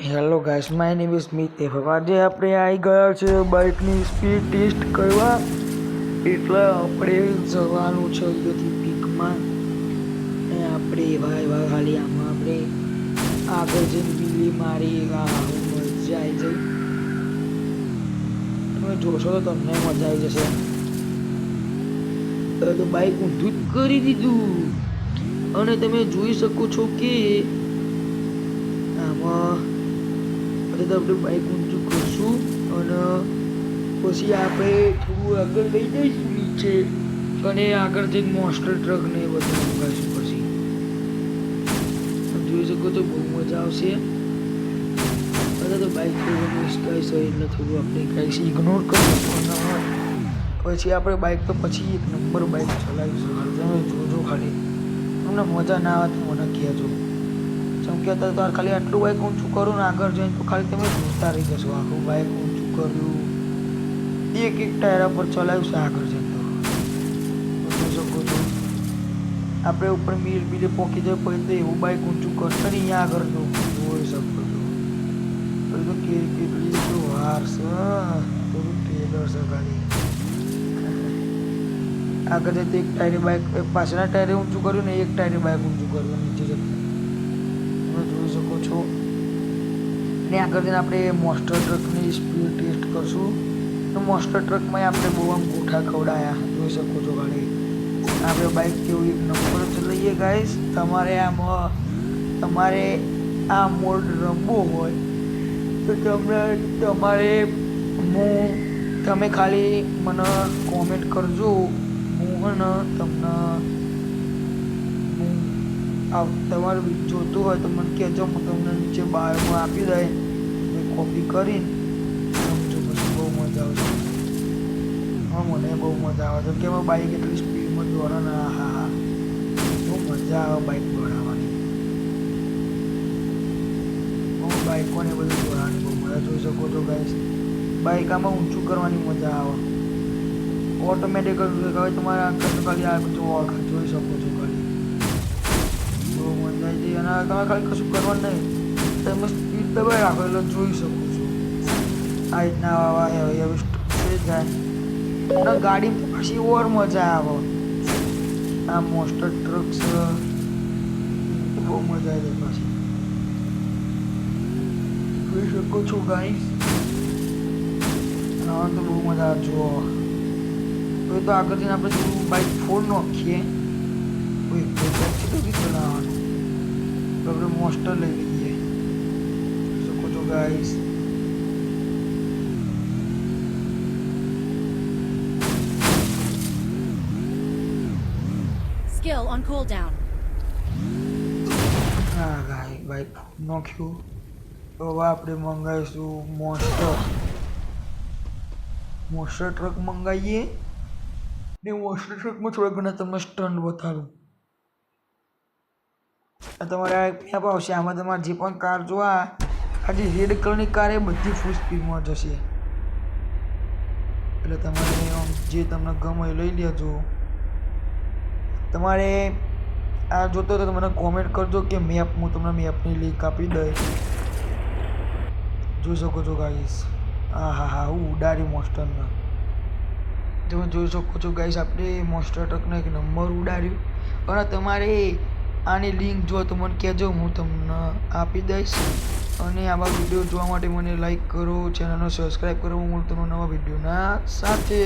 Hello guys, my name is Mitesh. આજે આપણે આવી ગયા છે બાઇકની સ્પીડ ટેસ્ટ કરવા. એટલે આપણે જવાનું છે અહીંયાથી પીકમાં. અને આપણે એવા ખાલી આમાં આપણે આગળ જઈને બીલી મારી મજા આવી જાય. તમે જોશો તો તમને મજા આવી જશે. તો બાઇક ઊંધું જ કરી દીધું અને તમે જોઈ શકો છો કે આમાં આપણે બાઇક ઊંચું કરશું અને પછી આપણે થોડું આગળ લઈ જઈશું નીચે અને આગળ જઈને મોસ્ટર ટ્રક ને બધું મંગાવીશું. પછી જોઈ શકો તો બહુ મજા આવશે. બધા તો બાઇક કહીશ એટલે થોડું આપણે કહીશ ઇગ્નોર કરવું. પછી આપણે બાઇક તો પછી એક નંબર બાઇક ચલાવીશું. તમે જોજો, ખાલી તમને મજા ના આવે તો મને કહેજો. જેમ કે અત્યારે ખાલી આટલું બાઇક ઊંચું કરું ને આગળ જઈને તો ખાલી તમે જોતા રહી જશો. આખું બાઇક ઊંચું કર્યું, એક ટાયરા પર ચલાવ્યું છે આગળ જઈને. તો જોઈ શકો છો આપણે ઉપર બીજે પોકી જાય પછી તો એવું બાઇક ઊંચું કરશે ને અહીંયા આગળ જોઈ શકો છો. તો કેટલી તો વાર છે, થોડું ટેલર છે ખાલી. આગળ જઈને એક ટાયરે બાઇક પાછળના ટાયરે ઊંચું કર્યું ને એક ટાયરે બાઇક ઊંચું કર્યું નીચે જતું. જોઈ શકો છો. ને આગળ જઈને આપણે મોસ્ટર ટ્રકની સ્પીડ ટેસ્ટ કરશું. તો મોસ્ટર ટ્રકમાં આપણે બહુ આમ ગોઠા ખવડાયા. જોઈ શકો છો ખાલી આપણે બાઇક કેવું એક નંબર જ લઈએ ગાઈસ. તમારે આ મોડ રમવો હોય તો તમે ખાલી મને કોમેન્ટ કરજો. હું તમને તમારું જોતું હોય તો મને કહેજો, હું તમને નીચે બાયોમાં આપી દઈ કોપી કરીને સમજો. પછી બહુ મજા આવશે. મને બહુ મજા આવે છે કે બાઇક એટલી સ્પીડમાં દોડે ને. હા, બહુ મજા આવે બાઇક દોડાવવાની. બાઇકોને બધું દોડવાની બહુ મજા. જોઈ શકો છો ગાઈસ, બાઇક આમાં ઊંચું કરવાની મજા આવે. ઓટોમેટિક હવે તમારા ખાલી આ બધું જોઈ શકો છો. ખાલી બહુ મજા આવી જાય. અને તમે ખાલી કશું કરવાનું નહીં, તમે સ્પીડ દબાઈ રાખો એટલે જોઈ શકો છો આ રીતના એવી સ્પીડ જાય. અને ગાડીમાં પાછી ઓર મજા આવે. આ મોસ્ટર ટ્રક છે, બહુ મજા આવી જાય પાછી. જોઈ શકો છો ગાઈસ, હા તો બહુ મજા આવે. જુઓ તો આગળ જઈને આપણે થોડું બાઇક ફોડ નાખીએ. ચલાવવાનું તો આપણે મોસ્ટર લઈ લઈએ. શકો છો ગાઈસ. Skill on cooldown. હા ગાઈ બાઇક નાખ્યું. તો હવે આપણે મંગાવીશું મોસ્ટર ટ્રક મંગાવીએ. ને મોસ્ટર ટ્રકમાં થોડા ઘણા તમને સ્ટન્ટ બતાવું. તમારે આ મેપ આવશે. આમાં તમારે જે પણ કાર જોવા, આ જે રેડ કલરની કાર એ બધી ફૂલ સ્પીડમાં જશે. એટલે તમારે જે તમને ગમે લઈ લેજો. તમારે આ જોતો તો મને કોમેન્ટ કરજો કે મેપ, હું તમને મેપની લિંક આપી દઈશ. જોઈ શકો છો ગાઈસ. હા હું ઉડાડી મોસ્ટરને. તમે જોઈ શકો છો ગાઈસ, આપણે મોસ્ટર ટ્રકનો એક નંબર ઉડાડ્યું. અને તમારે આની લિંક જો તો મને કહેજો, હું તમને આપી દઈશ. અને આવા વિડીયો જોવા માટે મને લાઈક કરો, ચેનલને સબસ્ક્રાઈબ કરો. હું તમને નવા વિડીયોના સાથે